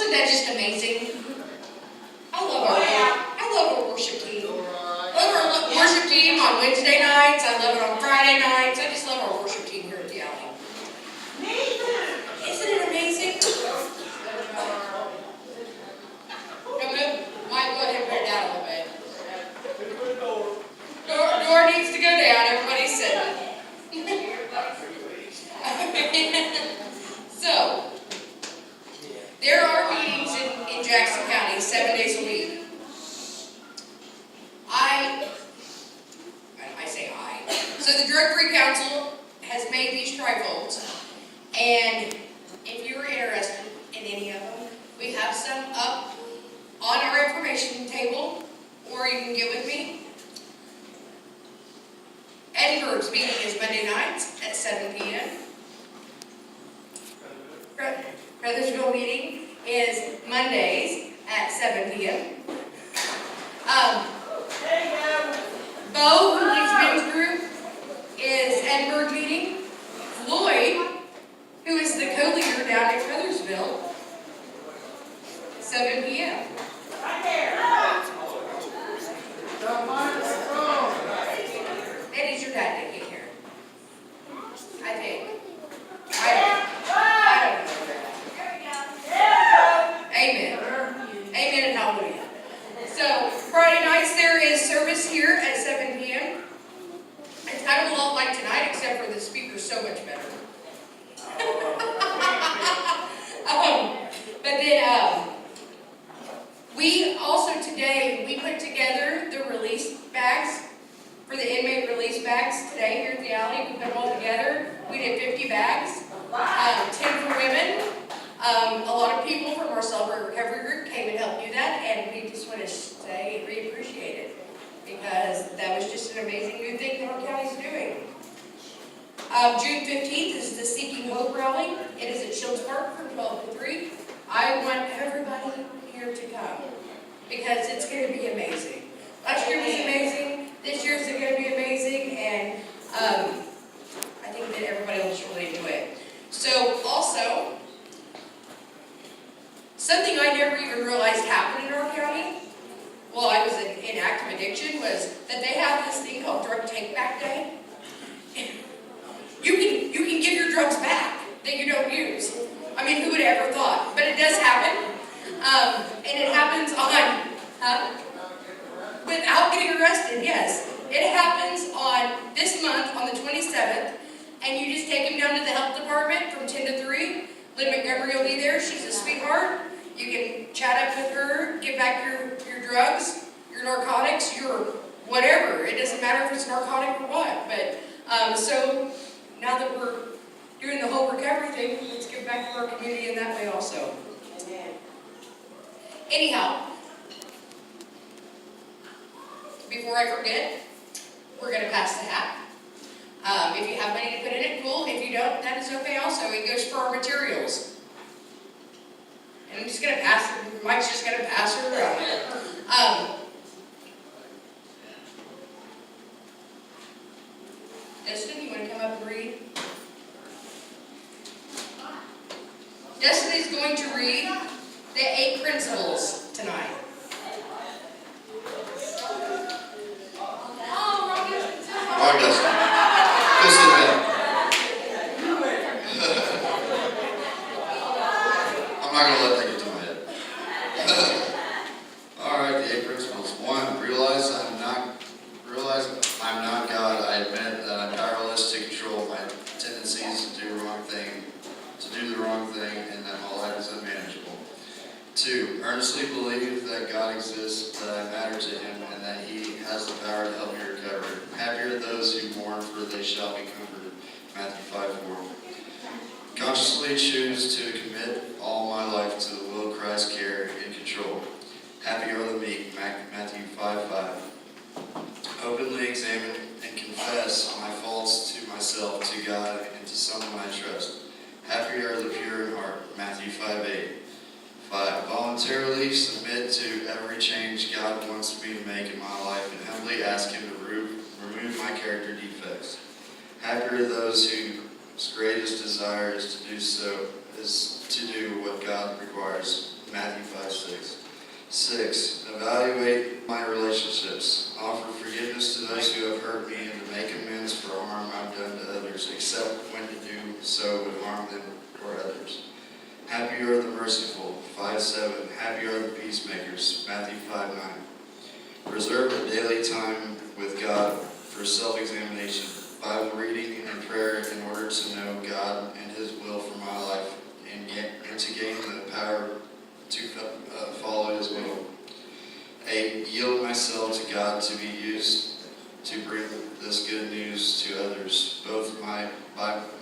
Wasn't that just amazing? I love our worship team. I love our worship team on Wednesday nights. I love it on Friday nights. I just love our worship team here at the Alley. Isn't it amazing? Might go ahead and put it down a little bit. Door needs to go down. Everybody said it. So, there are meetings in Jackson County 7 days a week. So the Drug-Free Council has made these trifolds, and if you are interested in any of them, we have some up on our information table, or you can get with me. Edinburgh's meeting is Monday nights at 7 p.m. Brothersville meeting is Mondays at 7 p.m. Bo, who leads men's group, is Edinburgh meeting. Floyd, who is the co-leader down at Brothersville, 7 p.m. Right there. That is your dad that came here. I think. I don't know. Amen. Amen and hallelujah. So, Friday nights there is service here at 7 p.m. It's kind of a lot like tonight, except for the speaker's so much better. But then, we also today, we put together the release bags, for the inmate release bags today here at the Alley. We put them all together. We did 50 bags, 10 for women. A lot of people from our Celebrate Recovery group came and helped do that, and we just want to say we appreciate it, because that was just an amazing new thing that our county's doing. June 15th is the Seeking Hope Rally. It is at Shields Park from 12 to 3. I want everybody here to come, because it's going to be amazing. Last year was amazing. This year is going to be amazing, and I think that everybody will just really enjoy it. So, also, something I never even realized happened in our county while I was in active addiction was that they have this thing called Drug Take-Back Day. You can give your drugs back that you don't use. I mean, who would have ever thought? But it does happen. And it happens without getting arrested, yes. It happens on this month, on the 27th, and you just take them down to the health department from 10 to 3. Lynn Montgomery will be there. She's a sweetheart. You can chat up with her, give back your drugs, your narcotics, your whatever. It doesn't matter if it's narcotic or what. But so now that we're doing the whole recovery thing, let's give back to our community in that way also. Amen. Anyhow, before I forget, we're going to pass the hat. If you have money to put in it, cool. If you don't, that is okay also. It goes for our materials. And I'm just going to pass it. Mike's just going to pass her around. Destin, you want to come up and read? Destin is going to read the 8 principles tonight. All right, Destin. Go sit down. I'm not going to let that get to my head. All right, the 8 principles. 1, realize I'm not God. I admit that I'm powerless to control my tendencies to do the wrong thing, and that my life is unmanageable. 2, earnestly believe that God exists, that I matter to Him, and that He has the power to help me recover. Happy are those who mourn, for they shall be comforted. Matthew 5:4. Consciously choose to commit all my life to the will of Christ's care and control. Happy are the meek. Matthew 5:5. Openly examine and confess my faults to myself, to God, and to someone I trust. Happy are the pure in heart. Matthew 5:8. 5. Voluntarily submit to every change God wants me to make in my life and humbly ask Him to remove my character defects. Happy are those whose greatest desire is to do what God requires. Matthew 6, evaluate my relationships. Offer forgiveness to those who have hurt me and to make amends for harm I've done to others, except when to do so would harm them or others. Happy are the merciful. 5:7. Happy are the peacemakers. Matthew 5:9. Reserve a daily time with God for self-examination, Bible reading, and prayer in order to know God and His will for my life and to gain the power to follow His will. 8. Yield myself to God to be used to bring this good news to others, both by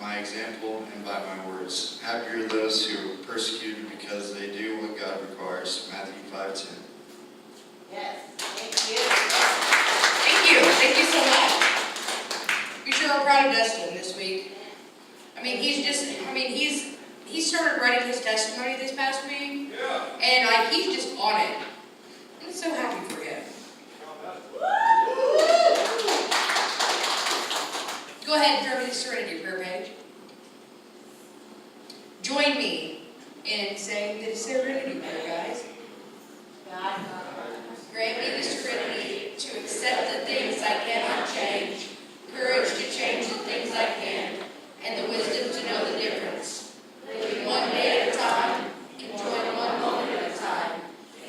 my example and by my words. Happy are those who are persecuted because they do what God requires. Matthew 5:10. Yes, thank you. Thank you. Thank you so much. We sure are proud of Dustin this week. He started writing his testimony this past week. Yeah. And he's just on it. I'm so happy for him. Go ahead and turn to the Serenity Prayer page. Join me in saying the Serenity Prayer, guys. God, Grant me the serenity to accept the things I cannot change, courage to change the things I can, and the wisdom to know the difference. Living one day at a time, enjoying one moment at a time,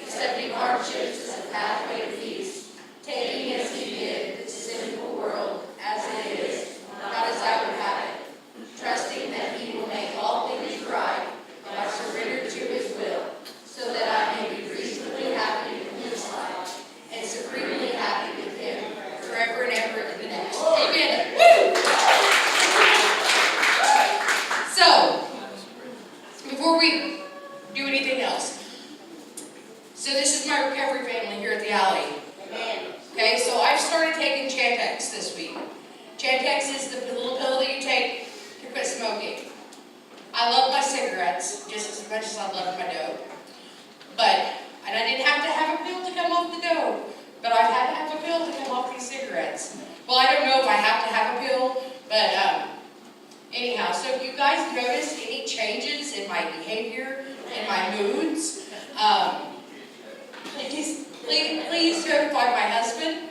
accepting hardships as a pathway to peace, taking as He did the sinful world as it is, not as I would have it, trusting that He will make all things right when I surrender to His will, so that I may be reasonably happy in this life and supremely happy with Him forever and ever in the next. Amen. Woo! So, before we do anything else, so this is my recovery family here at the Alley. amen. Okay, so I've started taking Chantix this week. Chantix is the little pill that you take to quit smoking. I love my cigarettes just as much as I love my dope. And I didn't have to have a pill to come off the dope, but I've had to have a pill to come off these cigarettes. Well, I don't know if I have to have a pill, but anyhow, so if you guys notice any changes in my behavior, in my moods, please notify my husband.